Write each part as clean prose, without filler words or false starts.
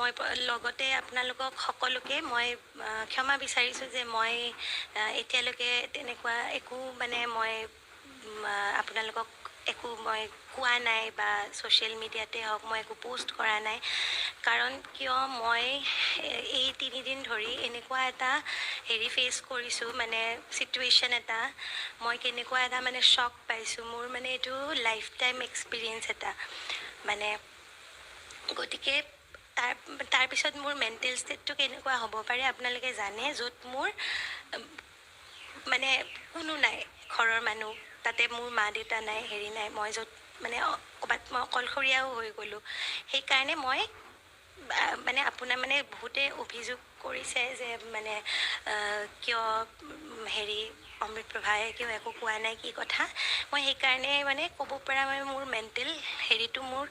মই লগতে আপোনালোকক সকলোকে মই ক্ষমা বিচাৰিছোঁ যে মই এতিয়ালৈকে তেনেকুৱা একো মানে মই আপোনালোকক একো মই কোৱা নাই বা ছ'চিয়েল মিডিয়াতে হওক মই একো পোষ্ট কৰা নাই কাৰণ কিয় মই এই 3 দিন ধৰি এনেকুৱা এটা হেৰি ফেচ কৰিছোঁ মানে ছিটুৱেশ্যন এটা মই কেনেকুৱা এটা মানে শ্বক পাইছোঁ মোৰ মানে এইটো লাইফ টাইম এক্সপিৰিয়েঞ্চ এটা মানে গতিকে তাৰপিছত মোৰ মেণ্টেল ষ্টেটটো কেনেকুৱা হ'ব পাৰে আপোনালোকে জানে য'ত মোৰ মানে কোনো নাই ঘৰৰ মানুহ তাতে মোৰ মা দেউতা নাই হেৰি নাই মই য'ত মানে ক'ৰবাত মই অকলশৰীয়াও হৈ গ'লোঁ সেইকাৰণে মই মানে আপোনাৰ মানে বহুতে অভিযোগ কৰিছে যে মানে কিয় হেৰি অমৃতপ্ৰভাই কিয় একো কোৱা নাই কি কথা মই সেইকাৰণে মানে ক'ব পৰা মানে মোৰ মেণ্টেল হেৰিটো মোৰ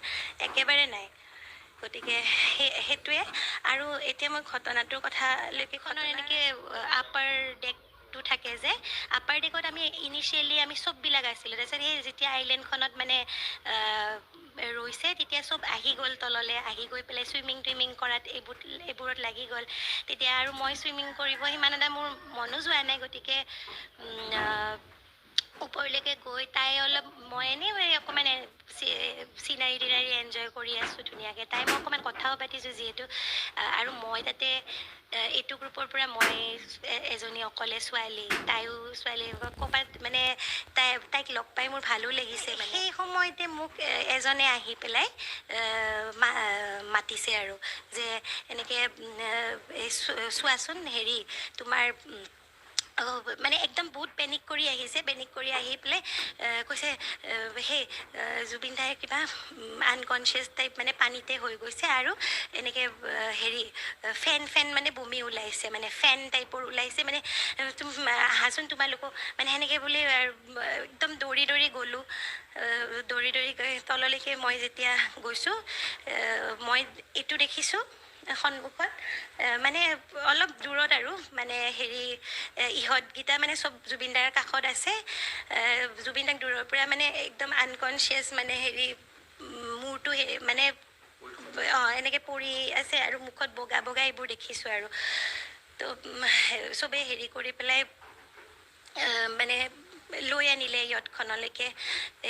একেবাৰে নাই গতিকে সেইটোৱে আৰু এতিয়া মই ঘটনাটোৰ কথালৈকে এনেকৈ আপাৰ ডেকটো থাকে যে আপাৰ ডেকত আমি ইনিচিয়েলি আমি চববিলাক আছিলোঁ তাৰপিছত সেই যেতিয়া আইলেণ্ডখনত মানে ৰৈছে তেতিয়া চব আহি গ'ল তললৈ আহি গৈ পেলাই চুইমিং কৰাত এইবোৰত লাগি গ'ল তেতিয়া আৰু মই চুইমিং কৰিব সিমান এটা মোৰ মনো যোৱা নাই গতিকে ওপৰলৈকে গৈ তাই অলপ মই এনেই অকণমান চিনাৰী টিনাৰী এনজয় কৰি আছোঁ ধুনীয়াকৈ তাই মই অকণমান কথাও পাতিছোঁ যিহেতু আৰু মই তাতে এইটো গ্ৰুপৰ পৰা মই এজনী অকলে ছোৱালী তাইও ছোৱালী ক'ৰবাত মানে তাইক লগ পাই মোৰ ভালো লাগিছে মানে সেই সময়তে মোক এজনে আহি পেলাই মাতিছে আৰু যে এনেকৈ চোৱাচোন হেৰি তোমাৰ মানে একদম বহুত পেনিক কৰি আহিছে পেনিক কৰি আহি পেলাই কৈছে সেই জুবিন দাই কিবা আনকনচিয়াছ টাইপ মানে পানীতে হৈ গৈছে আৰু এনেকৈ হেৰি ফেন মানে বমি ওলাইছে মানে ফেন টাইপৰ ওলাইছে মানে আহাচোন তোমালোকো মানে সেনেকৈ বুলি একদম দৌৰি গ'লোঁ দৌৰি গৈ তললৈকে মই যেতিয়া গৈছোঁ মই এইটো দেখিছোঁ সন্মুখত মানে অলপ দূৰত আৰু মানে হেৰি ইহঁতকেইটা মানে চব জুবিনদাৰ কাষত আছে জুবিনদাক দূৰৰ পৰা মানে একদম আনকনচিয়াছ মানে হেৰি মূৰটো মানে এনেকৈ পৰি আছে আৰু মুখত বগা এইবোৰ দেখিছোঁ আৰু তো চবেই হেৰি কৰি পেলাই মানে লৈ আনিলে ইহঁতখনলৈকে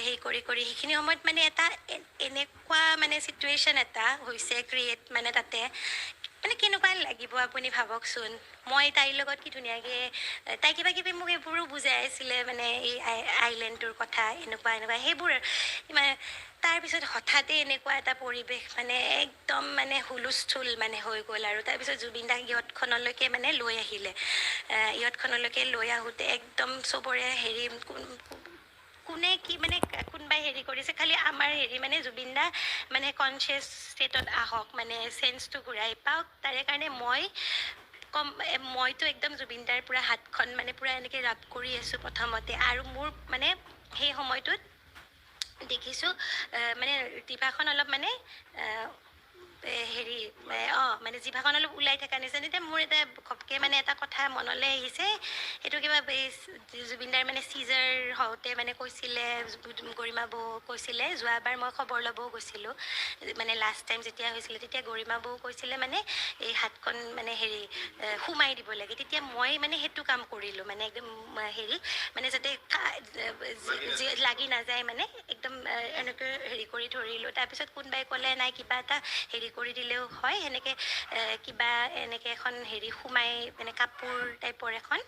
হেৰি কৰি সেইখিনি সময়ত মানে এটা এনেকুৱা মানে ছিটুৱেশ্যন এটা হৈছে ক্ৰিয়েট মানে তাতে মানে কেনেকুৱা লাগিব আপুনি ভাবকচোন মই তাইৰ লগত কি ধুনীয়াকৈ তাই কিবা কিবি মোক এইবোৰো বুজাই আছিলে মানে এই আইলেণ্ডটোৰ কথা এনেকুৱা সেইবোৰ মানে তাৰপিছত হঠাতে এনেকুৱা এটা পৰিৱেশ মানে একদম মানে হুলস্থুল মানে হৈ গ'ল আৰু তাৰপিছত জুবিন দাক ইহঁতখনলৈকে মানে লৈ আহিলে ইহঁতখনলৈকে লৈ আহোঁতে একদম চবৰে হেৰি কোনে কি মানে কোনোবাই হেৰি কৰিছে খালি আমাৰ হেৰি মানে জুবিন দা মানে কনচিয়াছ ষ্টেটত আহক মানে চেন্সটো ঘূৰাই পাওক তাৰে কাৰণে মইতো একদম জুবিনদাৰ পূৰা হাতখন মানে পূৰা এনেকৈ ৰাপ কৰি আছোঁ প্ৰথমতে আৰু মোৰ মানে সেই সময়টোত দেখিছোঁ মানে জিভাখন অলপ মানে হেৰি মানে জিভাখন অলপ ওলাই থকা নিচিনা তেতিয়া মোৰ এটা ঘপকৈ মানে এটা কথা মনলৈ আহিছে সেইটো কিবা জুবিনদাৰ মানে চিজাৰ হওঁতে মানে কৈছিলে গৰিমা বৌ কৈছিলে যোৱাবাৰ মই খবৰ ল'বও গৈছিলোঁ মানে লাষ্ট টাইম যেতিয়া হৈছিলে তেতিয়া গৰিমা বৌ কৈছিলে মানে এই হাতখন মানে হেৰি সোমাই দিব লাগে তেতিয়া মই মানে সেইটো কাম কৰিলোঁ মানে একদম হেৰি মানে যাতে লাগি নাযায় মানে একদম এনেকৈ হেৰি কৰি ধৰিলোঁ তাৰপিছত কোনোবাই ক'লে নাই কিবা এটা হেৰি কৰি দিলেও হয় সেনেকৈ কিবা এনেকৈ এখন হেৰি সোমাই মানে কাপোৰ টাইপৰ এখন